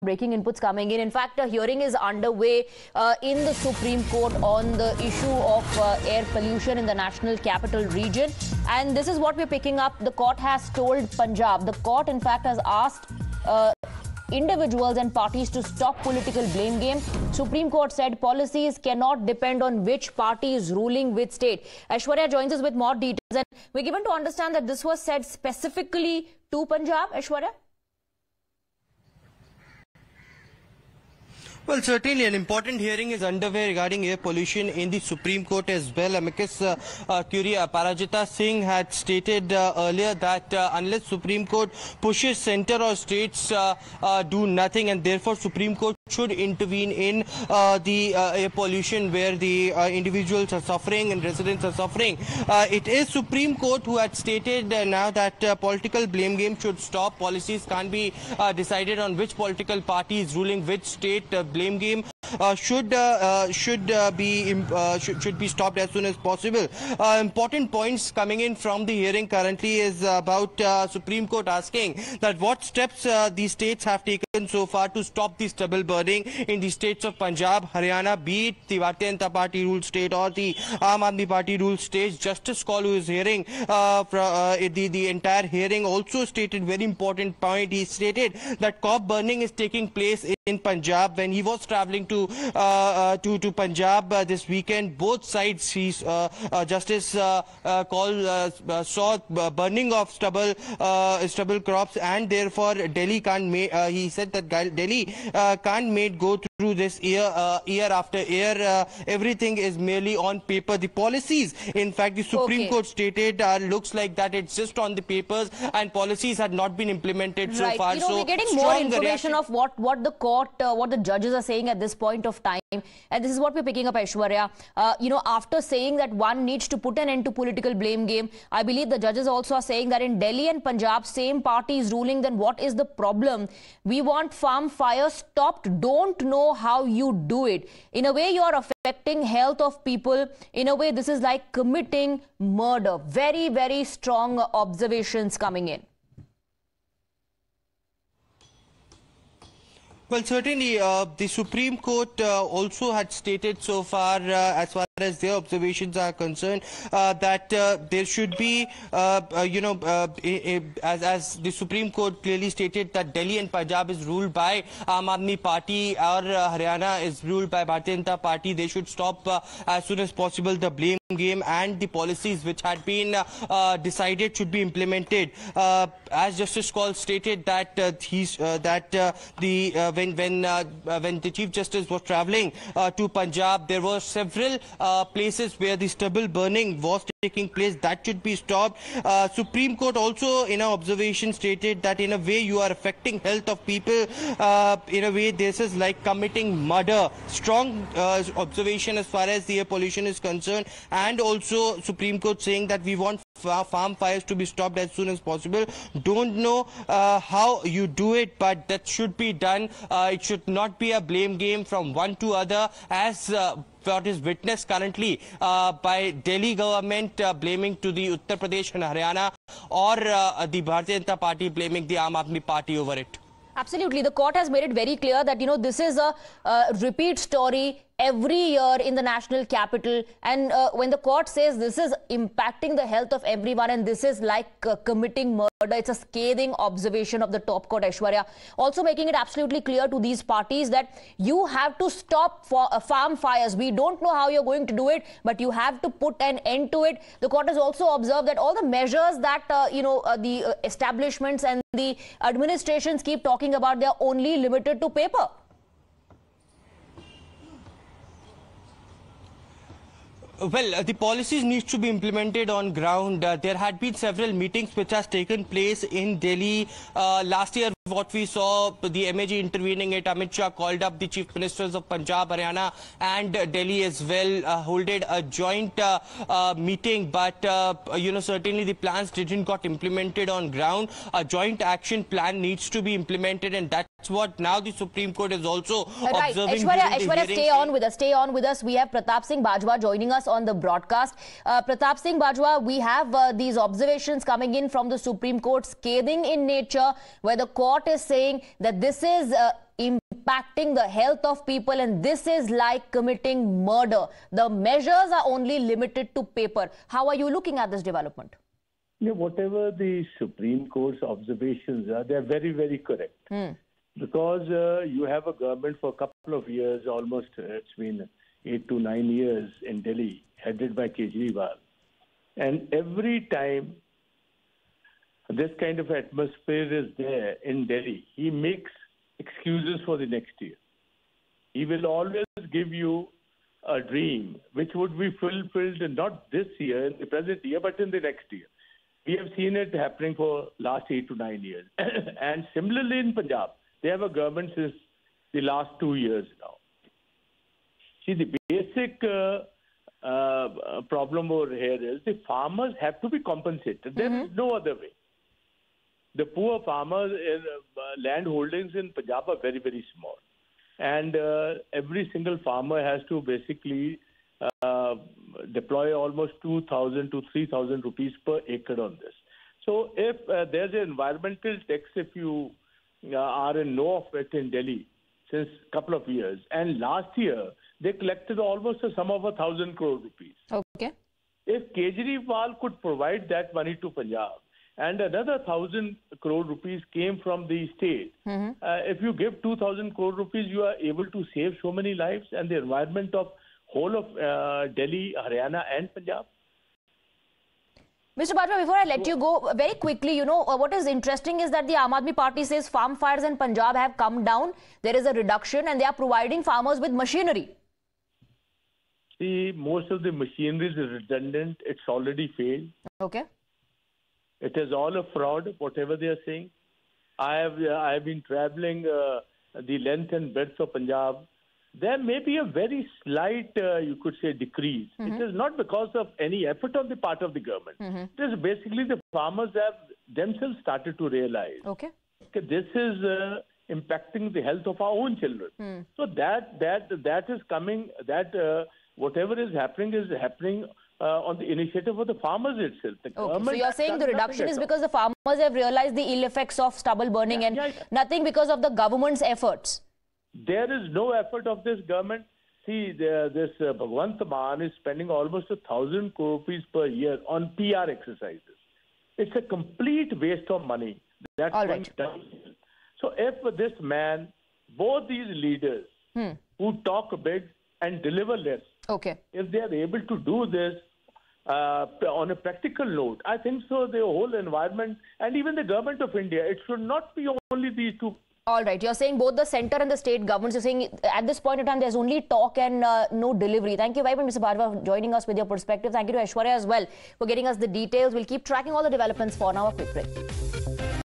Breaking inputs coming in. In fact, a hearing is underway in the Supreme Court on the issue of air pollution in the National Capital Region. And this is what we're picking up. The court has told Punjab. The court, in fact, has asked individuals and parties to stop political blame game. Supreme Court said policies cannot depend on which party is ruling which state. Aishwarya joins us with more details. And we're given to understand that this was said specifically to Punjab. Aishwarya? Well, certainly an important hearing is underway regarding air pollution in the Supreme Court as well. Amicus Curiae Parajita Singh had stated earlier that unless Supreme Court pushes centre or states do nothing, and therefore Supreme Court should intervene in the air pollution where the individuals are suffering and residents are suffering. It is Supreme Court who had stated now that political blame game should stop. Policies can't be decided on which political party is ruling which state. Blame game should be stopped as soon as possible. Important points coming in from the hearing currently is about Supreme Court asking that what steps the states have taken so far to stop the stubble burning in the states of Punjab, Haryana, be it the Bharatiya Janata Party ruled state or the Aam Aadmi Party ruled states. Justice Kaul, who is hearing the entire hearing, also stated very important point. He stated that crop burning is taking place in Punjab. When he was travelling to Punjab this weekend, both sides Justice Kaul saw burning of stubble crops, and therefore Delhi can't make. He said that Delhi can't go through this year after year. Everything is merely on paper. The policies, in fact, the Supreme Court stated, looks like that it's just on the papers, and policies had not been implemented so far. You know, we're getting more information of what the court, what the judges are saying at this point of time, and this is what we're picking up, Aishwarya. After saying that one needs to put an end to political blame game, I believe the judges also are saying that in Delhi and Punjab, same party is ruling. Then what is the problem? We want farm fires stopped. Don't know how you do it. In a way, you are affecting health of people. In a way, this is like committing murder. Very, very strong observations coming in. Well, certainly the Supreme Court also had stated so far, as far as their observations are concerned, that there should be, as the Supreme Court clearly stated that Delhi and Punjab is ruled by Aam Aadmi Party or Haryana is ruled by Bharatiya Janata Party. They should stop as soon as possible the blame game, and the policies which had been decided should be implemented. As Justice Kaul stated that when the Chief Justice was travelling to Punjab, there were several places where the stubble burning was taking place. That should be stopped. Supreme Court also, in our observation, stated that in a way you are affecting health of people. In a way, this is like committing murder. Strong observation as far as the air pollution is concerned. And also Supreme Court saying that we want farm fires to be stopped as soon as possible. Don't know how you do it, but that should be done. It should not be a blame game from one to other, as what is witnessed currently by Delhi government blaming to the Uttar Pradesh and Haryana, or the Bharatiya Janata Party blaming the Aam Aadmi Party over it. Absolutely. The court has made it very clear that, this is a repeat story every year in the national capital. And when the court says this is impacting the health of everyone and this is like committing murder, it's a scathing observation of the top court, Aishwarya. Also making it absolutely clear to these parties that you have to stop farm fires. We don't know how you're going to do it, but you have to put an end to it. The court has also observed that all the measures that, the establishments and the administrations keep talking about, they are only limited to paper. Well, the policies need to be implemented on ground. There had been several meetings which has taken place in Delhi. Last year, what we saw, the MAG intervening it, Amit Shah called up the chief ministers of Punjab, Haryana and Delhi as well, holded a joint meeting. But, certainly the plans didn't got implemented on ground. A joint action plan needs to be implemented, and that's what now the Supreme Court is also observing. Aishwarya, stay on with us. We have Pratap Singh Bajwa joining us on the broadcast. Pratap Singh Bajwa, we have these observations coming in from the Supreme Court, scathing in nature, where the court is saying that this is impacting the health of people, and this is like committing murder. The measures are only limited to paper. How are you looking at this development? Yeah, whatever the Supreme Court's observations are, they're very, very correct. Because you have a government for a couple of years, almost it's been 8 to 9 years in Delhi, headed by Kejriwal. And every time this kind of atmosphere is there in Delhi, he makes excuses for the next year. He will always give you a dream which would be fulfilled not this year, in the present year, but in the next year. We have seen it happening for last 8 to 9 years. And similarly in Punjab, they have a government since the last 2 years now. See, the basic problem over here is the farmers have to be compensated. There is no other way. The poor farmers' land holdings in Punjab are very, very small. And every single farmer has to basically deploy almost 2,000 to 3,000 rupees per acre on this. So if there's an environmental tax, if you are in know of it in Delhi since a couple of years, and last year they collected almost a sum of 1,000 crore rupees. Okay. If Kejriwal could provide that money to Punjab, and another 1,000 crore rupees came from the state. If you give 2,000 crore rupees, you are able to save so many lives and the environment of whole of Delhi, Haryana and Punjab. Mr. Bajwa, before I let you go, very quickly, what is interesting is that the Aam Aadmi Party says farm fires in Punjab have come down. There is a reduction and they are providing farmers with machinery. See, most of the machinery is redundant. It's already failed. Okay. It is all a fraud, whatever they are saying. I have been traveling the length and breadth of Punjab. There may be a very slight, you could say, decrease. It is not because of any effort on the part of the government. It is basically the farmers have themselves started to realize that this is impacting the health of our own children. So that is coming, whatever is happening on the initiative of the farmers itself. So you're saying the reduction is because the farmers have realized the ill effects of stubble burning and nothing because of the government's efforts? There is no effort of this government. See, this Bhagwant Mann is spending almost 1,000 crore rupees per year on PR exercises. It's a complete waste of money. That's all right. So if this man, both these leaders who talk big and deliver less, if they are able to do this on a practical note, I think so the whole environment and even the government of India, it should not be only these two. All right. You're saying both the centre and the state governments, you're saying at this point in time, there's only talk and no delivery. Thank you very much, Mr. Bajwa, for joining us with your perspective. Thank you to Aishwarya as well for getting us the details. We'll keep tracking all the developments for now. A quick break.